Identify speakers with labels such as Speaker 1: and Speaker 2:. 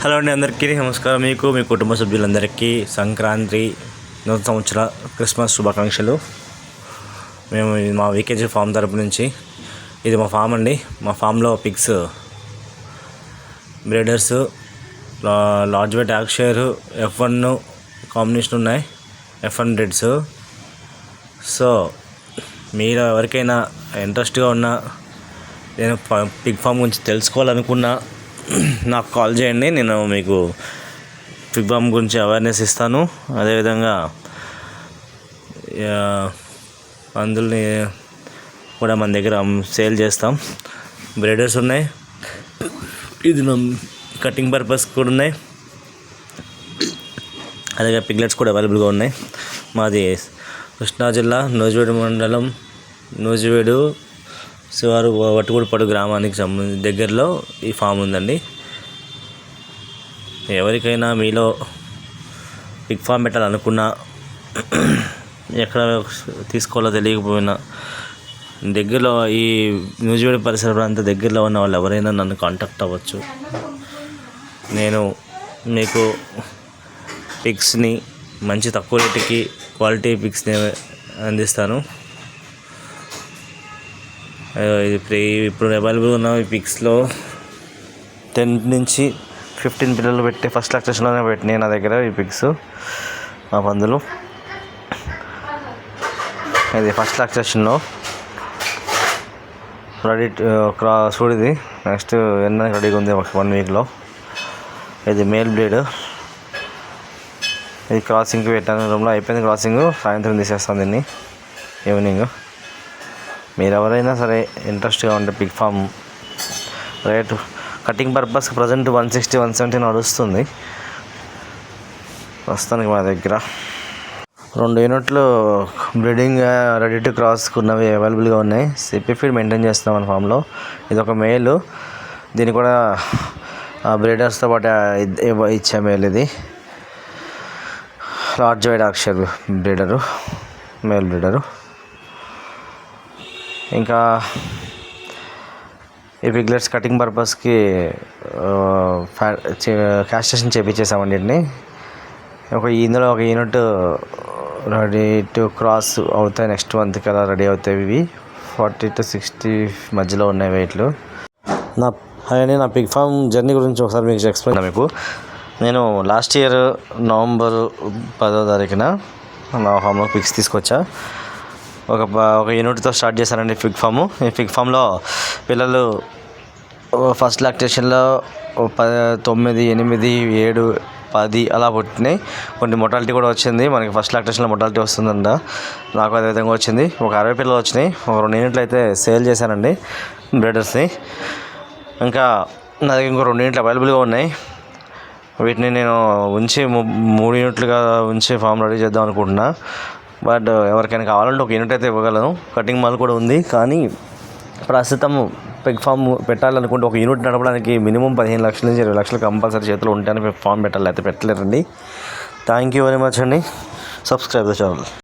Speaker 1: Hello అండి, అందరికీ నమస్కారం. మీకు మీ కుటుంబ సభ్యులందరికీ సంక్రాంతి, నూతన సంవత్సర, క్రిస్మస్ శుభాకాంక్షలు. మేము మా వీకేజీ ఫామ్ తరపు నుంచి, ఇది మా ఫామ్ అండి. మా ఫామ్లో pigs, breeders, large white Yorkshire, F1 combination ఉన్నాయి, F1 బ్రీడ్స్. సో మీరు ఎవరికైనా ఇంట్రెస్ట్గా ఉన్నా, నేను పిగ్ ఫామ్ గురించి తెలుసుకోవాలనుకున్నా నాకు కాల్ చేయండి. నేను మీకు పిగ్ ఫామ్ గురించి అవేర్నెస్ ఇస్తాను. అదేవిధంగా పందుల్ని కూడా మన దగ్గర సేల్ చేస్తాం. బ్రీడర్స్ ఉన్నాయి, ఇది కటింగ్ పర్పస్ కూడా ఉన్నాయి, అలాగే పిగ్లెట్స్ కూడా అవైలబుల్గా ఉన్నాయి. మాది కృష్ణా జిల్లా నూజివీడు మండలం, నూజివీడు శివారు వట్టుగూడిపాడు గ్రామానికి దగ్గరలో ఈ ఫామ్ ఉందండి. ఎవరికైనా మీలో పిగ్ ఫామ్ పెట్టాలనుకున్నా, ఎక్కడ తీసుకోవాలో తెలియకపోయినా, దగ్గరలో ఈ నూజివీడు పరిసర ప్రాంత దగ్గరలో ఉన్న వాళ్ళు ఎవరైనా నన్ను కాంటాక్ట్ అవ్వచ్చు. నేను మీకు పిగ్స్ని మంచి తక్కువ రేటుకి క్వాలిటీ పిగ్స్ని అందిస్తాను. ఇప్పుడు అవైలబుల్ ఉన్న ఈ పిగ్స్లో 10 నుంచి 15 పిల్లలు పెట్టి ఫస్ట్ లాక్టేషన్లోనే పెట్టినాయి నా దగ్గర ఈ పిగ్స్, ఆ పందులు. ఇది ఫస్ట్ లాక్టేషన్లో రెడీ చూడిది. నెక్స్ట్ ఎన్న రెడీగా ఉంది 1 వీక్లో. ఇది మేల్ బ్రీడ్. ఇది క్రాసింగ్కి పెట్టాను, రూమ్లో అయిపోయింది క్రాసింగ్. సాయంత్రం తీసేస్తాను దీన్ని ఈవినింగ్. మీరు ఎవరైనా సరే ఇంట్రెస్ట్గా ఉంటే పిగ్ ఫామ్ రేటు కటింగ్ పర్పస్కి ప్రజెంట్ 160-170 నడుస్తుంది ప్రస్తుతానికి మా దగ్గర. 2 యూనిట్లు బ్రీడింగ్ రెడీ టు క్రాస్కున్నవి అవైలబుల్గా ఉన్నాయి. సిప్పి ఫీడ్ మెయింటైన్ చేస్తాం మన ఫామ్లో. ఇది ఒక మేలు, దీన్ని కూడా బ్రీడర్స్తో పాటు ఇచ్చే మేల్. ఇది large wide యాక్షర్ breeder, male breeder. ఇంకా ఈ పిగ్లెట్స్ కటింగ్ పర్పస్కి క్యాస్ట్రేషన్ చేయించేసామండి. వీటిని ఇందులో ఒక యూనిట్ రెడీ టు క్రాస్ అవుతాయి. నెక్స్ట్ మంత్కి అలా రెడీ అవుతాయి. ఇవి 40 to 60 మధ్యలో ఉన్నాయి వెయిట్లు. నా పిగ్ ఫామ్ జర్నీ గురించి ఒకసారి మీకు ఎక్స్ప్లెయిన్. మీకు నేను లాస్ట్ ఇయర్ నవంబర్ 10వ తారీఖున నా ఫామ్లో పిగ్స్ తీసుకొచ్చా. ఒక యూనిట్తో స్టార్ట్ చేశానండి పిగ్ ఫాము. ఈ పిగ్ ఫామ్లో పిల్లలు ఫస్ట్ లాక్టేషన్లో 9, 8, 7, 10 అలా పుట్టినాయి. కొన్ని మొటాలిటీ కూడా వచ్చింది. మనకి ఫస్ట్ లాక్టేషన్లో మొటాలిటీ వస్తుందంట, నాకు అదేవిధంగా వచ్చింది. ఒక 60 పిల్లలు వచ్చినాయి. ఒక 2 యూనిట్లు అయితే సేల్ చేశానండి బ్రీడర్స్ని. ఇంకా నా దగ్గర ఇంకో 2 యూనిట్లు అవైలబుల్గా ఉన్నాయి. వీటిని నేను ఉంచి 3 యూనిట్లుగా ఉంచి ఫామ్ రెడీ చేద్దాం అనుకుంటున్నా. బట్ ఎవరికైనా కావాలంటే ఒక యూనిట్ అయితే ఇవ్వగలను. కటింగ్ మాల్ కూడా ఉంది. కానీ ప్రస్తుతం పిగ్ ఫామ్ పెట్టాలనుకుంటే ఒక యూనిట్ నడపడానికి మినిమం 15 లక్షల నుంచి 20 లక్షలు కంపల్సరీ చేతిలో ఉంటేనే ఫామ్ పెట్టాలి, అయితే పెట్టలేరండి. థ్యాంక్ యూ వెరీ మచ్ అండి. Subscribe the channel.